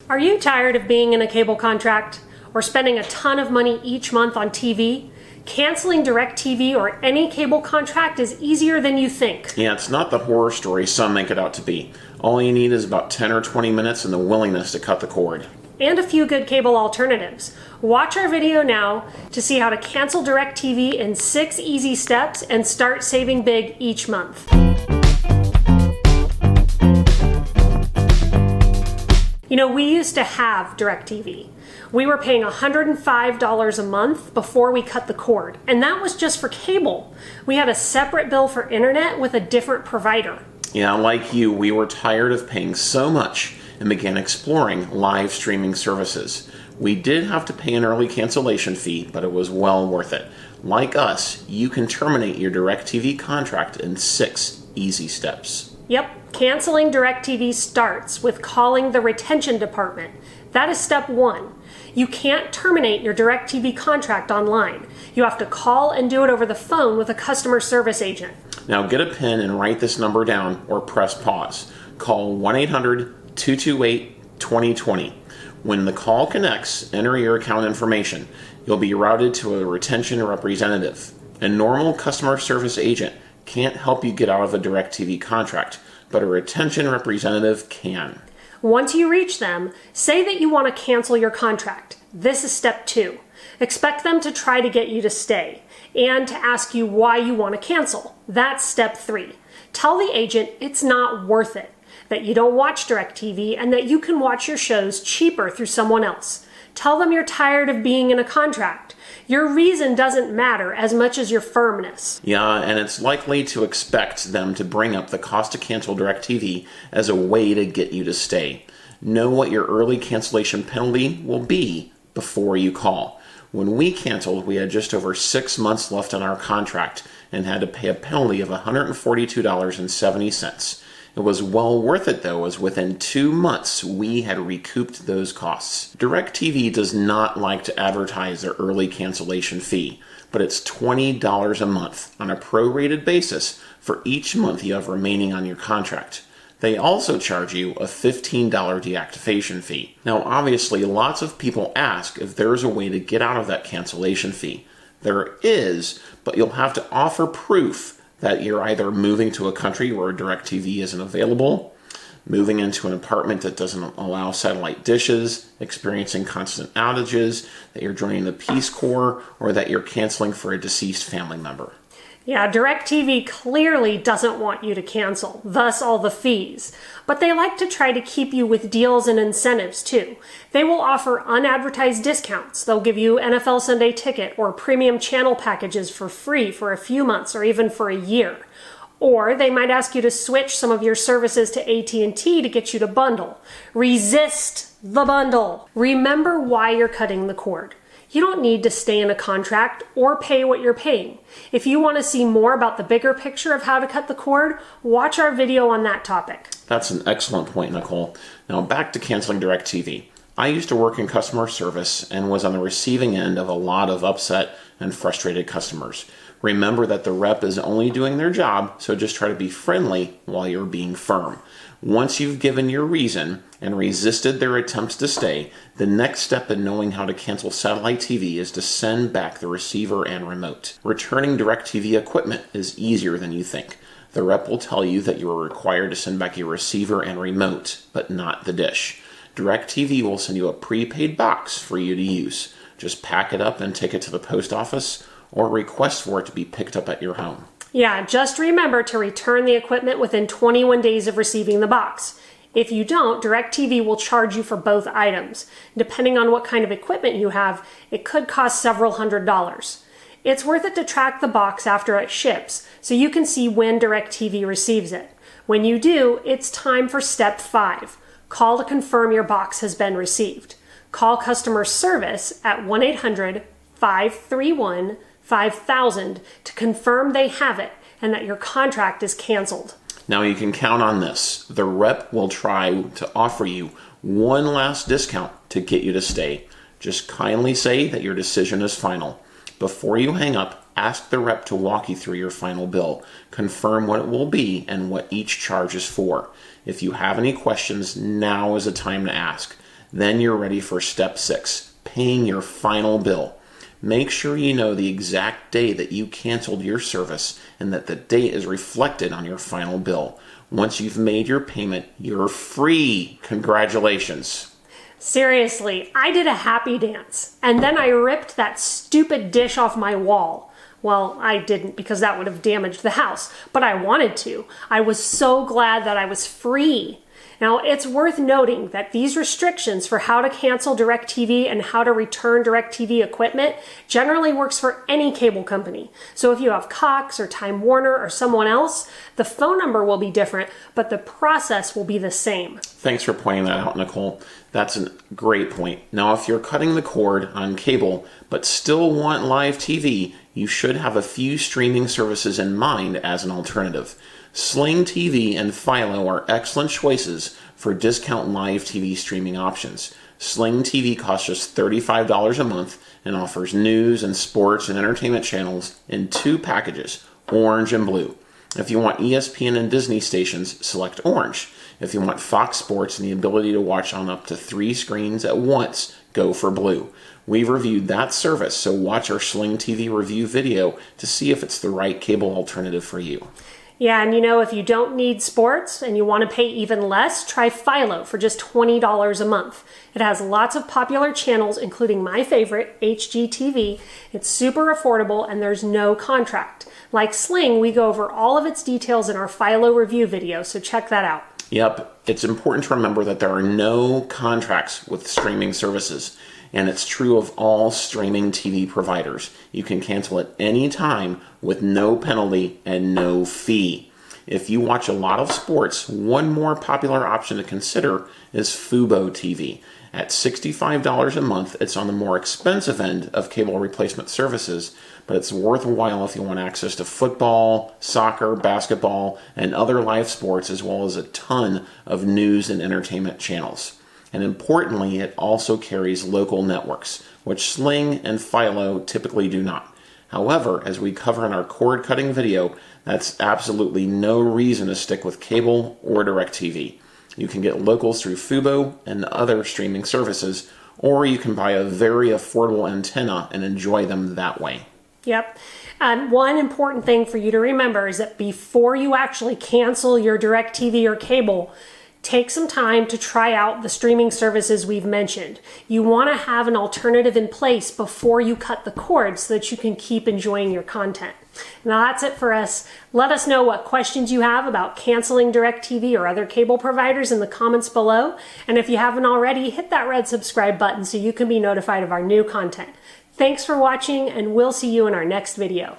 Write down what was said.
Are you tired of being in a cable contract or spending a ton of money each month on TV? Canceling DirecTV or any cable contract is easier than you think. Yeah, it's not the horror story some make it out to be. All you need is about 10 or 20 minutes and the willingness to cut the cord. And a few good cable alternatives. Watch our video now to see how to cancel DirecTV in 6 easy steps and start saving big each month. You know, we used to have DirecTV. We were paying $105 a month before we cut the cord, and that was just for cable. We had a separate bill for internet with a different provider. Yeah, like you, we were tired of paying so much and began exploring live streaming services. We did have to pay an early cancellation fee, but it was well worth it. Like us, you can terminate your DirecTV contract in 6 easy steps. Yep, canceling DirecTV starts with calling the retention department. That is step 1. You can't terminate your DirecTV contract online. You have to call and do it over the phone with a customer service agent. Now get a pen and write this number down or press pause. Call 1-800-228-2020. When the call connects, enter your account information. You'll be routed to a retention representative. A normal customer service agent can't help you get out of a DirecTV contract, but a retention representative can. Once you reach them, say that you want to cancel your contract. This is step 2. Expect them to try to get you to stay and to ask you why you want to cancel. That's step 3. Tell the agent it's not worth it, that you don't watch DirecTV and that you can watch your shows cheaper through someone else. Tell them you're tired of being in a contract. Your reason doesn't matter as much as your firmness. Yeah, and it's likely to expect them to bring up the cost to cancel DirecTV as a way to get you to stay. Know what your early cancellation penalty will be before you call. When we canceled, we had just over 6 months left on our contract and had to pay a penalty of $142.70. It was well worth it though, as within 2 months we had recouped those costs. DirecTV does not like to advertise their early cancellation fee, but it's $20 a month on a prorated basis for each month you have remaining on your contract. They also charge you a $15 deactivation fee. Now obviously lots of people ask if there's a way to get out of that cancellation fee. There is, but you'll have to offer proof that you're either moving to a country where DirecTV isn't available, moving into an apartment that doesn't allow satellite dishes, experiencing constant outages, that you're joining the Peace Corps, or that you're canceling for a deceased family member. Yeah, DirecTV clearly doesn't want you to cancel, thus all the fees. But they like to try to keep you with deals and incentives too. They will offer unadvertised discounts. They'll give you NFL Sunday Ticket or premium channel packages for free for a few months or even for a year. Or they might ask you to switch some of your services to AT&T to get you to bundle. Resist the bundle. Remember why you're cutting the cord. You don't need to stay in a contract or pay what you're paying. If you want to see more about the bigger picture of how to cut the cord, watch our video on that topic. That's an excellent point, Nicole. Now back to canceling DirecTV. I used to work in customer service and was on the receiving end of a lot of upset and frustrated customers. Remember that the rep is only doing their job, so just try to be friendly while you're being firm. Once you've given your reason and resisted their attempts to stay, the next step in knowing how to cancel satellite TV is to send back the receiver and remote. Returning DirecTV equipment is easier than you think. The rep will tell you that you are required to send back your receiver and remote, but not the dish. DirecTV will send you a prepaid box for you to use. Just pack it up and take it to the post office or request for it to be picked up at your home. Yeah, just remember to return the equipment within 21 days of receiving the box. If you don't, DirecTV will charge you for both items. Depending on what kind of equipment you have, it could cost several $100s. It's worth it to track the box after it ships so you can see when DirecTV receives it. When you do, it's time for step 5. Call to confirm your box has been received. Call customer service at 1-800-531-5000 to confirm they have it and that your contract is canceled. Now you can count on this. The rep will try to offer you one last discount to get you to stay. Just kindly say that your decision is final. Before you hang up, ask the rep to walk you through your final bill. Confirm what it will be and what each charge is for. If you have any questions, now is the time to ask. Then you're ready for step 6, paying your final bill. Make sure you know the exact day that you canceled your service and that the date is reflected on your final bill. Once you've made your payment, you're free. Congratulations. Seriously, I did a happy dance, and then I ripped that stupid dish off my wall. Well, I didn't because that would have damaged the house, but I wanted to. I was so glad that I was free. Now, it's worth noting that these restrictions for how to cancel DirecTV and how to return DirecTV equipment generally works for any cable company. So if you have Cox or Time Warner or someone else, the phone number will be different, but the process will be the same. Thanks for pointing that out, Nicole. That's a great point. Now, if you're cutting the cord on cable but still want live TV, you should have a few streaming services in mind as an alternative. Sling TV and Philo are excellent choices for discount live TV streaming options. Sling TV costs just $35 a month and offers news and sports and entertainment channels in 2 packages, orange and blue. If you want ESPN and Disney stations, select orange. If you want Fox Sports and the ability to watch on up to 3 screens at once, go for blue. We've reviewed that service, so watch our Sling TV review video to see if it's the right cable alternative for you. Yeah, and if you don't need sports and you want to pay even less, try Philo for just $20 a month. It has lots of popular channels, including my favorite, HGTV. It's super affordable and there's no contract. Like Sling, we go over all of its details in our Philo review video, so check that out. Yep, it's important to remember that there are no contracts with streaming services, and it's true of all streaming TV providers. You can cancel at any time with no penalty and no fee. If you watch a lot of sports, one more popular option to consider is fuboTV. At $65 a month, it's on the more expensive end of cable replacement services, but it's worthwhile if you want access to football, soccer, basketball, and other live sports, as well as a ton of news and entertainment channels. And importantly, it also carries local networks, which Sling and Philo typically do not. However, as we cover in our cord cutting video, that's absolutely no reason to stick with cable or DirecTV. You can get locals through Fubo and other streaming services, or you can buy a very affordable antenna and enjoy them that way. Yep. And one important thing for you to remember is that before you actually cancel your DirecTV or cable, take some time to try out the streaming services we've mentioned. You want to have an alternative in place before you cut the cord so that you can keep enjoying your content. Now that's it for us. Let us know what questions you have about canceling DirecTV or other cable providers in the comments below. And if you haven't already, hit that red subscribe button so you can be notified of our new content. Thanks for watching, and we'll see you in our next video.